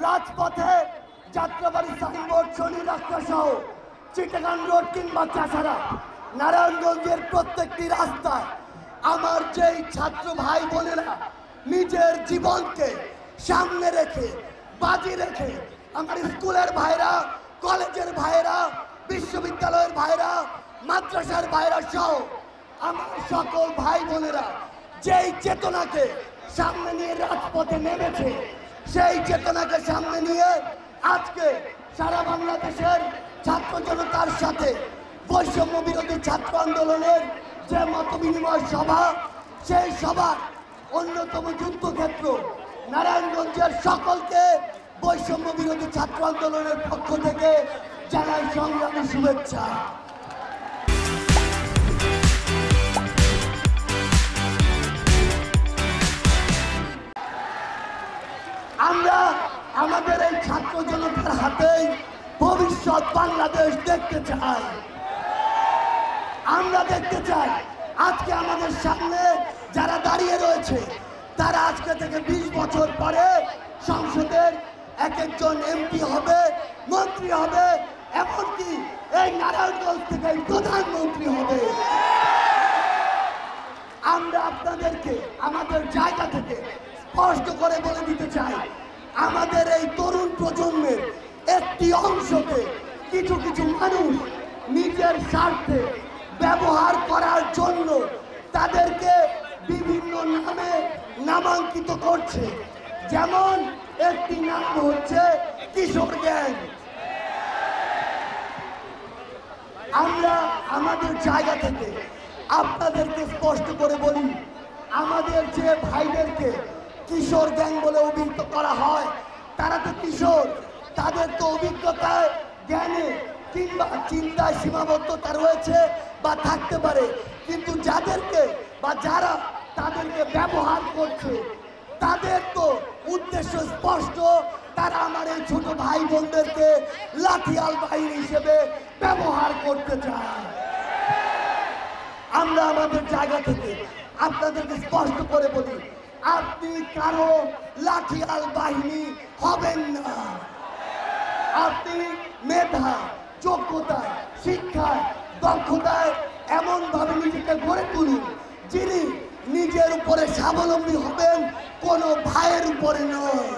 রাজপথে যাত্রাবাড়ি সাইনবোর্ড শনি রাস্তা সহ চিটাগাং রোড কিংবা চাষারা নারায়ণগঞ্জের প্রত্যেকটি রাস্তায় আমার যেই ছাত্র ভাই বোনেরা নিজের জীবনকে সামনে রেখে বাজি রেখে আমার স্কুলের ভাইরা, কলেজের ভাইরা, বিশ্ববিদ্যালয়ের ভাইরা, মাদ্রাসার ভাইরা সহ আমার সকল ভাই বোনেরা যেই চেতনাকে সামনে নিয়ে রাজপথে নেমেছে, সেই চেতনাকে সামনে নিয়ে আজকে সারা বাংলাদেশের ছাত্র জনতার সাথে বৈষম্য বিরোধী ছাত্র আন্দোলনের যে মত বিনিময় সভা, সেই সভার অন্যতম যুদ্ধক্ষেত্র নারায়ণগঞ্জের সকলকে বৈষম্য বিরোধী ছাত্র আন্দোলনের পক্ষ থেকে জানাই সংগ্রামী শুভেচ্ছা। আমরা আমাদের এই ছাত্র জনতার হাতেই ভবিষ্যৎ বাংলাদেশ দেখতে চাই। আমরা দেখতে চাই আজকে আমাদের সামনে যারা দাঁড়িয়ে রয়েছে তারা আজকে থেকে 20 বছর পরে সংসদের এক একজন এমপি হবে, মন্ত্রী হবে, এমনকি এই নারায়ণগঞ্জ থেকে প্রধানমন্ত্রী হবে। আমরা আপনাদেরকে আমাদের জায়গা থেকে স্পষ্ট করে বলে দিতে চাই, আমাদের এই তরুণ প্রজন্মের একটি অংশকে কিছু কিছু মানুষ নিজের স্বার্থে ব্যবহার করার জন্য তাদেরকে বিভিন্ন নামে নামাঙ্কিত করছে। যেমন একটি নাম হচ্ছে কিশোর গ্যাং। আমরা আমাদের জায়গা থেকে আপনাদেরকে স্পষ্ট করে বলি, আমাদের যে ভাইদেরকে কিশোর গ্যাং বলে অভিহিত করা হয় তারা তো কিশোর, তাদের তো অভিজ্ঞতায়, জ্ঞানে কিংবা চিন্তায় সীমাবদ্ধতা রয়েছে বা থাকতে পারে, কিন্তু যাদেরকে বা যারা তাদেরকে ব্যবহার করছে তাদের তো উদ্দেশ্য স্পষ্ট, তারা আমার এই ছোট ভাই বোনদেরকে লাঠিয়াল বাহিনী হিসেবে ব্যবহার করতে চায়। আমরা আমাদের জায়গা থেকে আপনাদেরকে স্পষ্ট করে বলি, আপনি কারো লাঠিয়াল বাহিনী হবেন না। আপনি মেধা, যোগ্যতায়, শিক্ষায়, দক্ষতায় এমন ভাবে নিজেকে গড়ে তুলুন যিনি নিজের উপরে স্বাবলম্বী হবেন, কোনো ভাইয়ের উপরে নয়।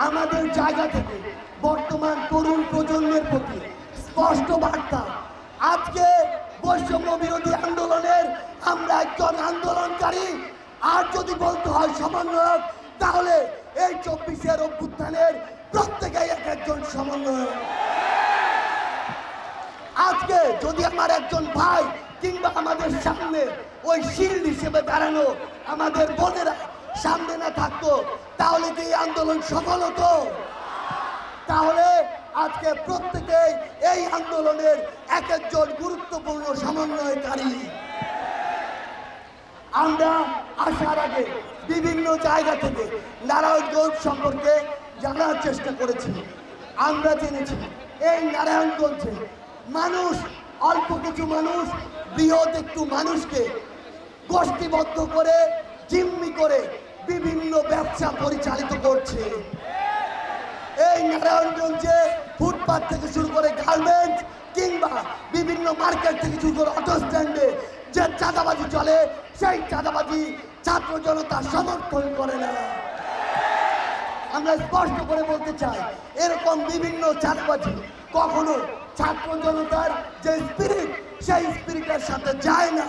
আমাদের জায়গা থেকে বর্তমান তরুণ প্রজন্মের প্রতি স্পষ্ট বার্তা, আজকে বৈষম্য বিরোধী আন্দোলনের আমরা একজন আন্দোলনকারী, আর যদি বলতে হয় সমন্বয়ক, তাহলে এই 24-এর অভ্যুত্থানের প্রত্যেকেই এক একজন সমন্বয়ক। আজকে যদি আমার একজন ভাই কিংবা আমাদের সামনে ওই শিল্ড হিসেবে দাঁড়ানো আমাদের বোনেরা সামনে না থাকতো, তাহলে কি এই আন্দোলন সফল হতো? তাহলে আজকে প্রত্যেকেই এই আন্দোলনের এক একজন গুরুত্বপূর্ণ সমন্বয়কারী। আমরা আসার আগে বিভিন্ন জায়গা থেকে নারায়ণগঞ্জ সম্পর্কে জানার চেষ্টা করেছি। আমরা জেনেছি এই নারায়ণগঞ্জে মানুষ, অল্প কিছু মানুষ বৃহৎ একটু মানুষকে গোষ্ঠীবদ্ধ করে, জিম্মি করে বিভিন্ন ব্যবসা পরিচালিত করছে। এই নারায়ণগঞ্জে ফুটপাত থেকে শুরু করে গার্মেন্টস কিংবা বিভিন্ন মার্কেট থেকে শুরু করে অটো স্ট্যান্ডে যে চাঁদাবাজি চলে, সেই চাঁদাবাজি ছাত্র জনতা সমর্থন করে না। আমরা স্পষ্ট করে বলতে চাই, এরকম বিভিন্ন চাঁদাবাজি কখনো ছাত্র জনতার যে স্পিরিট, সেই স্পিরিটের সাথে যায় না।